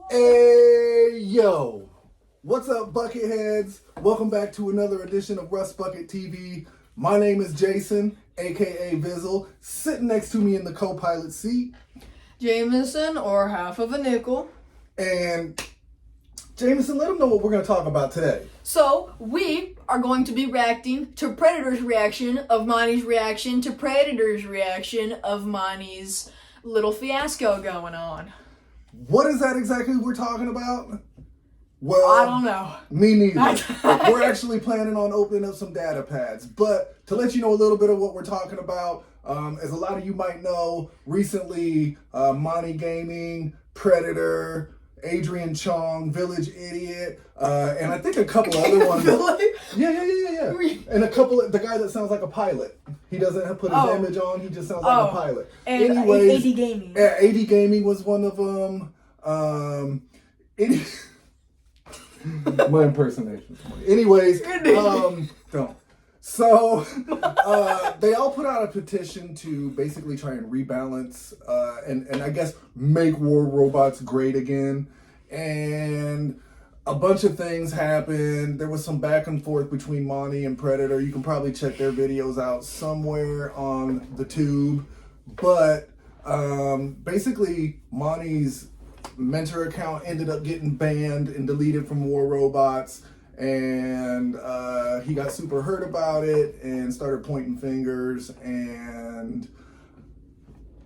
Hey, yo. What's up, Bucketheads? Welcome back to another edition of Rust Bucket TV. My name is Jason, aka Vizzle. Sitting next to me in the co-pilot seat. Jameson, or half of a nickel. And Jameson, let them know what we're going to talk about today. So, we are going to be reacting to Predator's reaction of Monty's reaction to Predator's reaction of Monty's little fiasco going on. What is that exactly we're talking about? Well, I don't know. Me neither. We're actually planning on opening up some data pads. But to let you know a little bit of what we're talking about, as a lot of you might know, recently, Monty Gaming, Predator, Adrian Chong, Village Idiot, and I think a couple other ones. Yeah. And a couple of, the guy that sounds like a pilot. He doesn't have put his image on, he just sounds like a pilot. And anyways, AD Gaming. Yeah, AD Gaming was one of them. My impersonation. Anyways, don't. So, they all put out a petition to basically try and rebalance and I guess make War Robots great again. And a bunch of things happened. There was some back and forth between Monty and Predator. You can probably check their videos out somewhere on the tube. But basically, Monty's Mentor account ended up getting banned and deleted from War Robots. And he got super hurt about it and started pointing fingers. And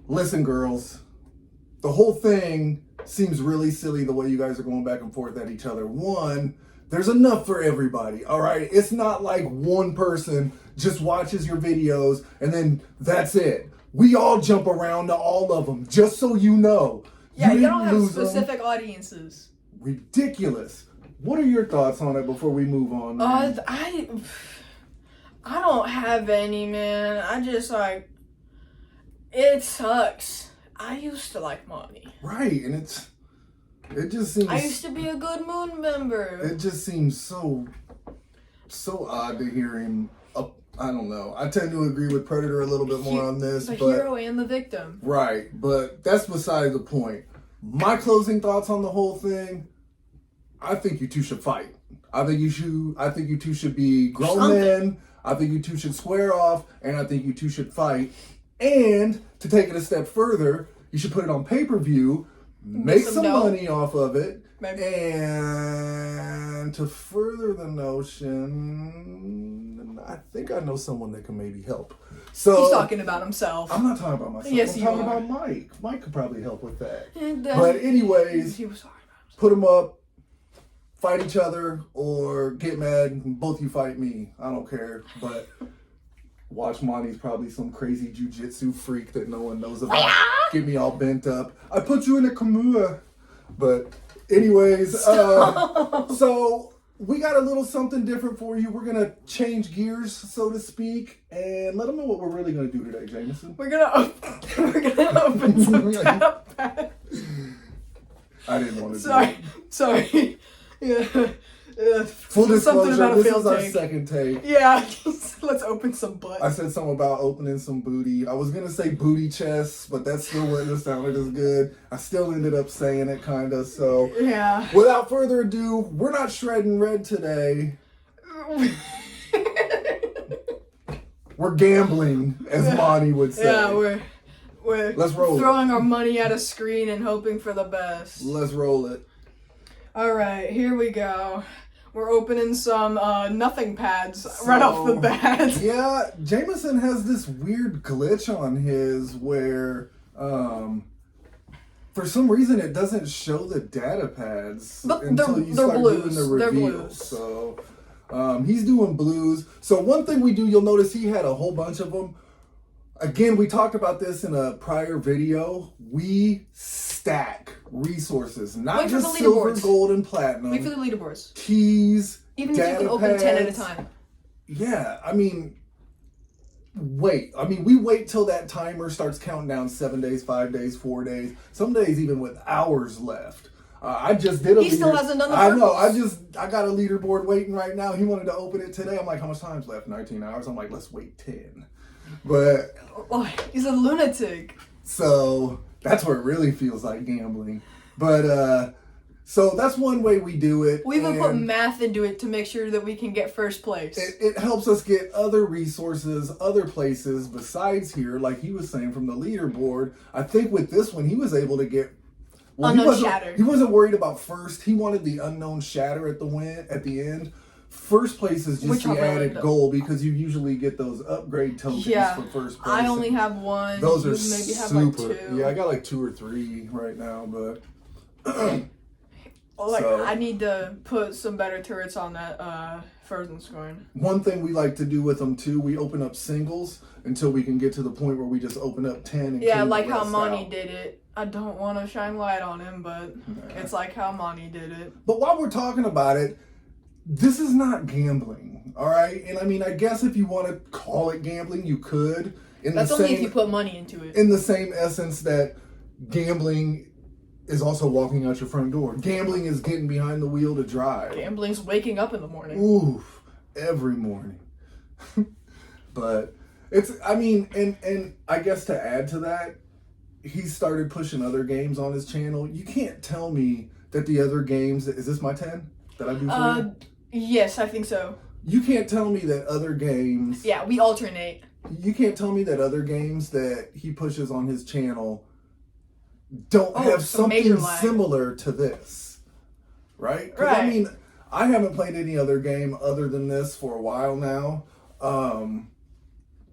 listen, girls, the whole thing seems really silly the way you guys are going back and forth at each other. One, there's enough for everybody, all right? It's not like one person just watches your videos and then that's it. We all jump around to all of them, just so you know. Yeah, you don't have specific audiences. Ridiculous. What are your thoughts on it before we move on? Man? I don't have any, man. I just it sucks. I used to like Monty. Right, and it just seems. I used to be a good Moon member. It just seems so odd to hear him. I don't know. I tend to agree with Predator a little bit more on this, the but hero and the victim. Right, but that's beside the point. My closing thoughts on the whole thing. I think you two should fight. I think you two should be grown men. I think you two should square off, and I think you two should fight. And to take it a step further, you should put it on pay-per-view, make some money off of it, and to further the notion, I think I know someone that can maybe help. So he's talking about himself. I'm not talking about myself. Yes, I'm talking about Mike. Mike could probably help with that. But anyways, he was talking about himself. Put them up. Fight each other or get mad and both you fight me. I don't care. But watch Monty's probably some crazy jujitsu freak that no one knows about. Get me all bent up. I put you in a Kimura. But anyways, so we got a little something different for you. We're going to change gears, so to speak, and let them know what we're really going to do today, Jameson. We're gonna open some data pads. I didn't want to do it. Sorry. Yeah. Full disclosure, about this is our second take. Yeah, let's open some butt. I said something about opening some booty. I was going to say booty chests, but that still wouldn't have sounded as good. I still ended up saying it, kind of. So, yeah. Without further ado, we're not shredding red today. We're gambling, as Monty would say. Yeah, we're Let's roll throwing our money at a screen and hoping for the best. Let's roll it. All right, here we go. We're opening some nothing pads right off the bat. Yeah, Jameson has this weird glitch on his where, for some reason, it doesn't show the data pads until you start doing the reveal. So, he's doing blues. So one thing we do, you'll notice he had a whole bunch of them. Again, we talked about this in a prior video. We stack resources, not just silver, gold, and platinum. Wait for the leaderboards. Keys, even if you can open 10 at a time. Yeah, I mean, we wait till that timer starts counting down 7 days, 5 days, 4 days, some days even with hours left. I just did a He still hasn't done the I know, I got a leaderboard waiting right now. He wanted to open it today. I'm like, how much time's left? 19 hours. I'm like, let's wait 10. But he's a lunatic. So that's where it really feels like gambling. But So that's one way we do it. We even put and math into it to make sure that we can get first place. it helps us get other resources, other places besides here, like he was saying from the leaderboard. I think with this one, he was able to get Unknown Shatter. He wasn't worried about first. He wanted the Unknown Shatter at the end. First place is just the added goal because you usually get those upgrade tokens for first place. I only have one. Those are you maybe have super. like 2. Yeah, I got like 2 or 3 right now, but. I need to put some better turrets on that Frozen Scorn. One thing we like to do with them too, we open up singles until we can get to the point where we just open up 10 and like how Monty did it. I don't want to shine light on him, but it's like how Monty did it. But while we're talking about it, this is not gambling, all right? And I mean, I guess if you want to call it gambling, you could. That's only if you put money into it. In the same essence that gambling is also walking out your front door. Gambling is getting behind the wheel to drive. Gambling's waking up in the morning. Oof, every morning. But it's, I mean, and I guess to add to that, he started pushing other games on his channel. You can't tell me that the other games, is this my 10 that I do for you? Yes, I think so. You can't tell me that other games... Yeah, we alternate. You can't tell me that other games that he pushes on his channel don't have something similar to this, right? Right. I mean, I haven't played any other game other than this for a while now, on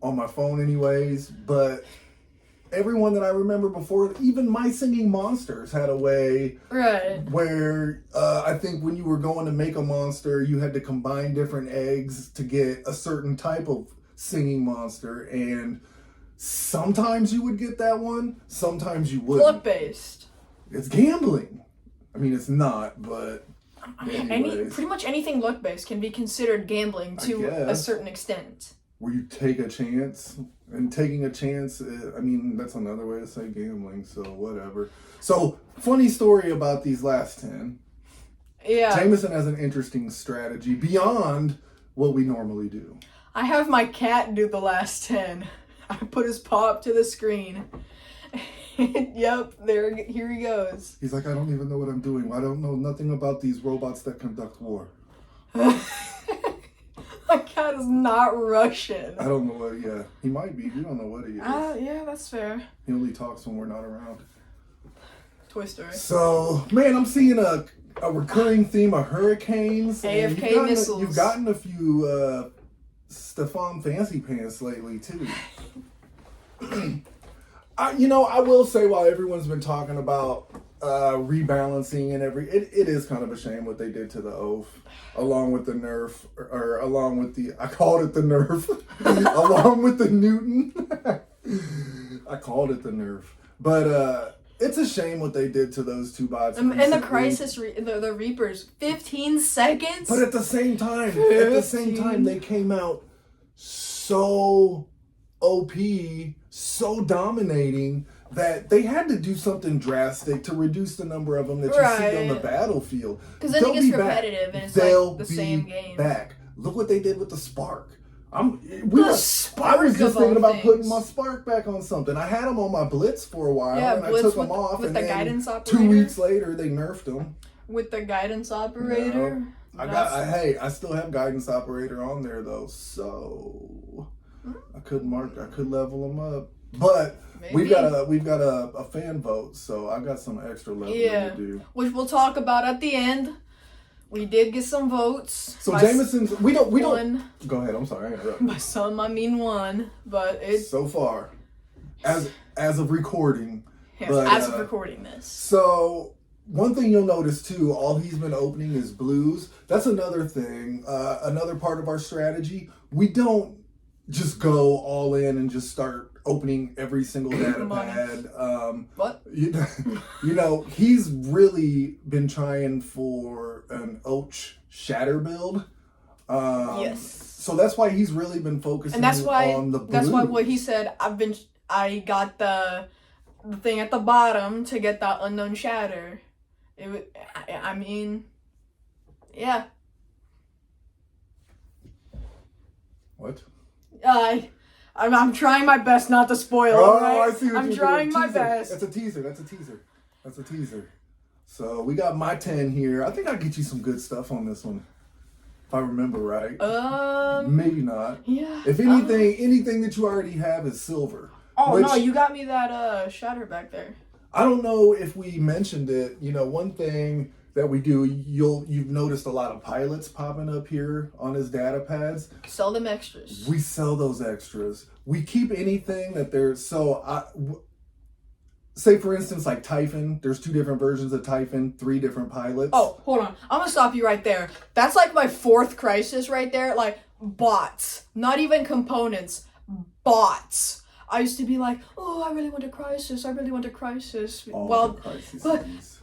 my phone anyways, but everyone that I remember before, even My Singing Monsters had a way where I think when you were going to make a monster, you had to combine different eggs to get a certain type of singing monster, and sometimes you would get that one, sometimes you wouldn't. Luck-based. It's gambling. I mean, it's not, but pretty much anything luck-based can be considered gambling to a certain extent. Where you take a chance, and taking a chance, I mean, that's another way to say gambling, so whatever. So, funny story about these last 10. Yeah. Jameson has an interesting strategy beyond what we normally do. I have my cat do the last 10. I put his paw up to the screen. Yep, here he goes. He's like, I don't even know what I'm doing. I don't know nothing about these robots that conduct war. My cat is not Russian. I don't know what, he might be. We don't know what he is. Yeah, that's fair. He only talks when we're not around. Toy Story. So, man, I'm seeing a recurring theme of hurricanes. AFK missiles. You've gotten a few Stefan Fancy Pants lately, too. I will say, while everyone's been talking about rebalancing and it is kind of a shame what they did to the Oath, along with the nerf, or along with I called it the nerf, along with the Newton. I called it the nerf, but it's a shame what they did to those 2 bots. And the Crisis, the Reapers, 15 seconds. But at the same time, they came out so OP, so dominating, that they had to do something drastic to reduce the number of them that you see on the battlefield. Because then it gets repetitive and it's like the same game. Look what they did with the Spark. I was just thinking about putting my Spark back on something. I had them on my Blitz for a while, and I took them off, and then guidance operator. 2 weeks later, they nerfed them. With the guidance operator? No. I still have guidance operator on there, though, so I could level them up. But we've got a fan vote, so I got some extra leveling to do. Which we'll talk about at the end. We did get some votes. So Jameson's we don't go ahead, I'm sorry, I interrupted. By some I mean 1, but it's so far. As of recording. Yes, as of recording this. So one thing you'll notice too, all he's been opening is blues. That's another thing. Another part of our strategy. We don't just go all in and just start opening every single data pad. What? He's really been trying for an Och Shatter build. Yes. So that's why he's really been focusing on the blue. That's why what he said, I got the thing at the bottom to get that Unknown Shatter. I mean, yeah. What? I'm trying my best not to spoil. Oh, right? I see what I'm trying my best. That's a teaser. So we got my 10 here. I think I'll get you some good stuff on this one. If I remember right. Maybe not. Yeah. If anything that you already have is silver. Oh, no, you got me that shatter back there. I don't know if we mentioned it. You know, one thing that we do, you've noticed a lot of pilots popping up here on his data pads. Sell them extras. We sell those extras. We keep anything that there's say for instance like Typhon, there's 2 different versions of Typhon, 3 different pilots. Oh, hold on. I'm gonna stop you right there. That's like my 4th crisis right there. Like bots. Not even components. Bots. I used to be like, oh, I really want a crisis. I really want a crisis.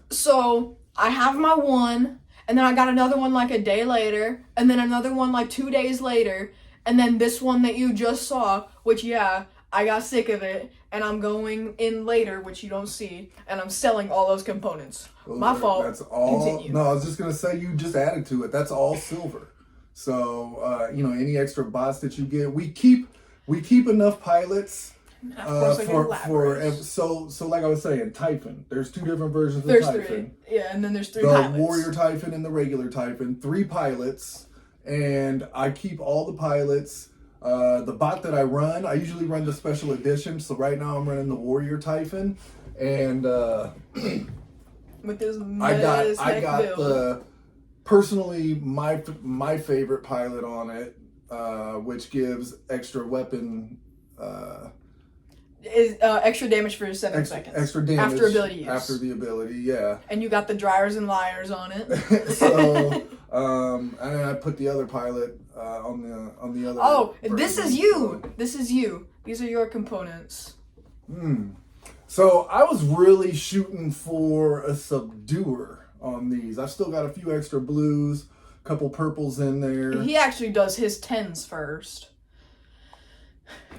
So I have my one, and then I got another one like a day later, and then another one like 2 days later, and then this one that you just saw, which I got sick of it, and I'm going in later, which you don't see, and I'm selling all those components. My fault. That's all. Continue. No, I was just gonna say you just added to it. That's all silver. So any extra bots that you get, we keep enough pilots. So like I was saying, Typhon. There's 2 different versions of Typhon. 3. Yeah, and then there's 3 the pilots. Warrior Typhon and the regular Typhon. 3 pilots, and I keep all the pilots. The bot that I usually run the special edition. So right now I'm running the Warrior Typhon, and with this I got build. Personally my favorite pilot on it, which gives extra weapon. Is extra damage for 7 seconds. Extra damage after ability use. After the ability, yeah. And you got the dryers and liars on it. So, and then I put the other pilot on the other. Oh, this is you. This is you. These are your components. So I was really shooting for a subduer on these. I've still got a few extra blues, a couple purples in there. He actually does his 10s first.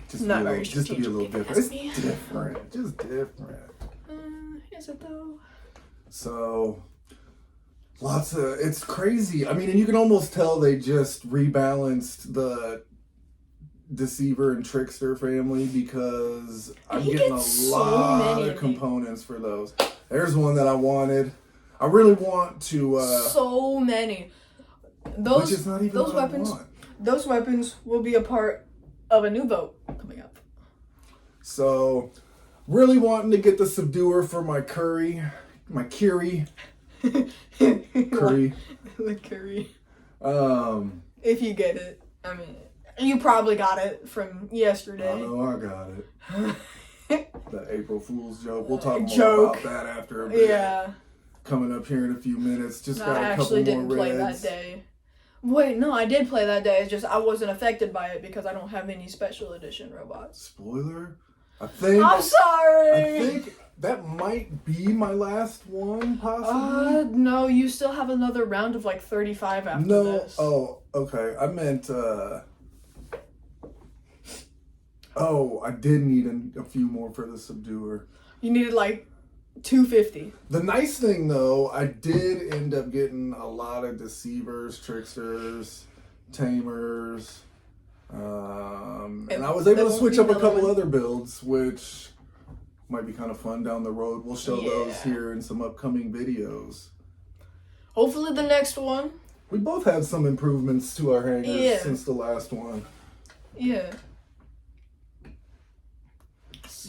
Just to be a little different. It's different. Just different. Is it though? So, it's crazy. I mean, and you can almost tell they just rebalanced the Deceiver and Trickster family because I'm getting a lot of components for those. There's one that I wanted. I really want to... so many. Those, which is not even those weapons. Those weapons will be a part of a new boat coming up. So, really wanting to get the subduer for my Kiri. Curry. The curry. If you get it. I mean, you probably got it from yesterday. I know I got it. The April Fool's joke. We'll talk more about that after a bit. Yeah. Coming up here in a few minutes. Just No, got I a couple actually more didn't play reds. that day. Wait, no, I did play that day. It's just I wasn't affected by it because I don't have any special edition robots. Spoiler? I'm sorry! I think that might be my last one, possibly. No, you still have another round of like 35 after this. Oh, okay. I meant, I did need a few more for the subduer. You needed like 250. The nice thing, though, I did end up getting a lot of Deceivers, Tricksters, Tamers, and I was able to switch up a couple other builds, which might be kind of fun down the road. We'll show those here in some upcoming videos. Hopefully the next one. We both had some improvements to our hangers since the last one. Yeah.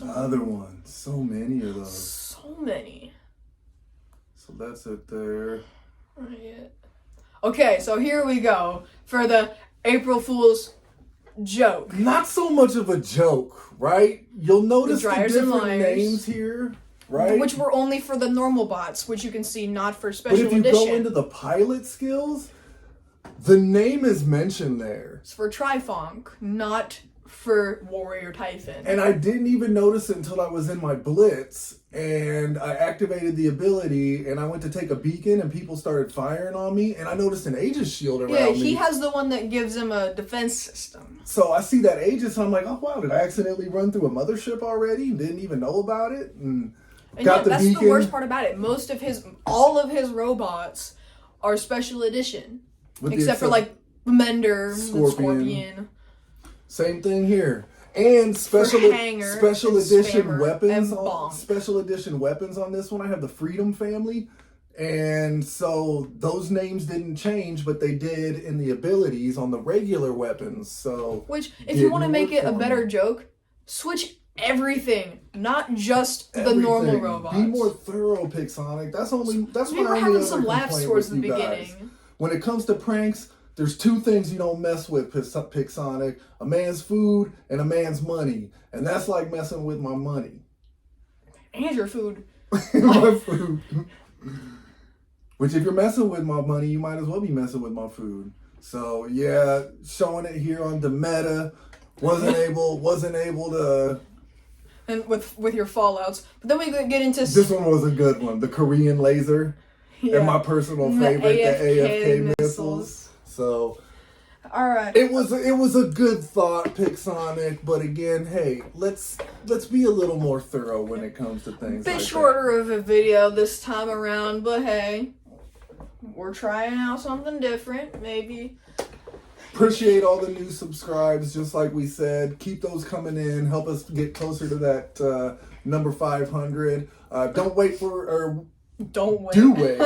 Another one. So many of those. So many. So that's it there. Right. Okay, so here we go for the April Fool's joke. Not so much of a joke, right? You'll notice the different names here, right? Which were only for the normal bots, which you can see not for special edition. But if you go into the pilot skills, the name is mentioned there. It's for Trifonk, not for Warrior Typhon. And I didn't even notice it until I was in my Blitz, and I activated the ability, and I went to take a beacon, and people started firing on me, and I noticed an Aegis shield around me. Yeah, he has the one that gives him a defense system. So I see that Aegis, and I'm like, oh wow, did I accidentally run through a mothership already? Didn't even know about it? And got the that's beacon. The worst part about it. All of his robots are special edition. Except for like Mender, Scorpion. Same thing here. And special edition weapons. weapons on this one. I have the Freedom family, And so those names didn't change, but they did in the abilities on the regular weapons. So which, if you want to didn't make work it a for better me. joke, switch everything, not just the normal Everything. robots. Be more thorough, Pixonic. That's We my were only having other some laughs complaint towards with the you guys. beginning. When it comes to pranks, there's two things you don't mess with, Pixonic: a man's food and a man's money, and that's like messing with my money. And your food. My food. Which, if you're messing with my money, you might as well be messing with my food. So yeah, showing it here on Demeta, wasn't able to. And with your fallouts. But then we get into This one was a good one. The Korean laser, and my personal favorite, the AFK missiles. So alright. it was a good thought, Pixonic. But again, hey, let's be a little more thorough when it comes to things. Bit like shorter of a video this time around, but hey, we're trying out something different. Maybe. Appreciate all the new subscribes, just like we said. Keep those coming in. Help us get closer to that number 500. Don't wait. Do wait,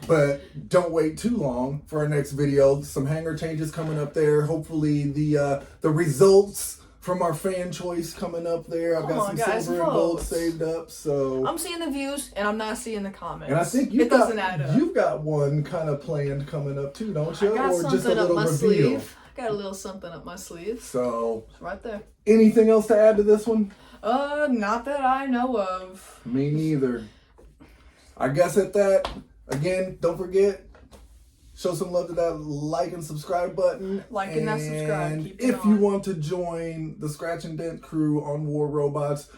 but don't wait too long for our next video. Some hanger changes coming up there. Hopefully the results from our fan choice coming up there. I've got some silver and gold saved up. So I'm seeing the views and I'm not seeing the comments. and I think it doesn't add up. You've got one kind of planned coming up too, don't you? I got Or just a something up little my reveal. sleeve. I got a little something up my sleeve. So It's right there. anything else to add to this one? Not that I know of. Me neither. I guess at that, again, don't forget, show some love to that like and subscribe button. Like and that subscribe. Keep it if you on. want to join the Scratch and Dent crew on War Robots,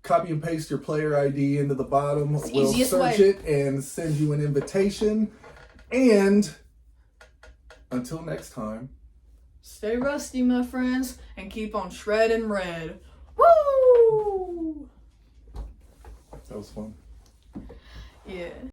copy and paste your player ID into the bottom. It's the We'll easiest search way. it and send you an invitation. And until next time, Stay rusty, my friends, and keep on shredding red. Woo! that was fun. Yeah.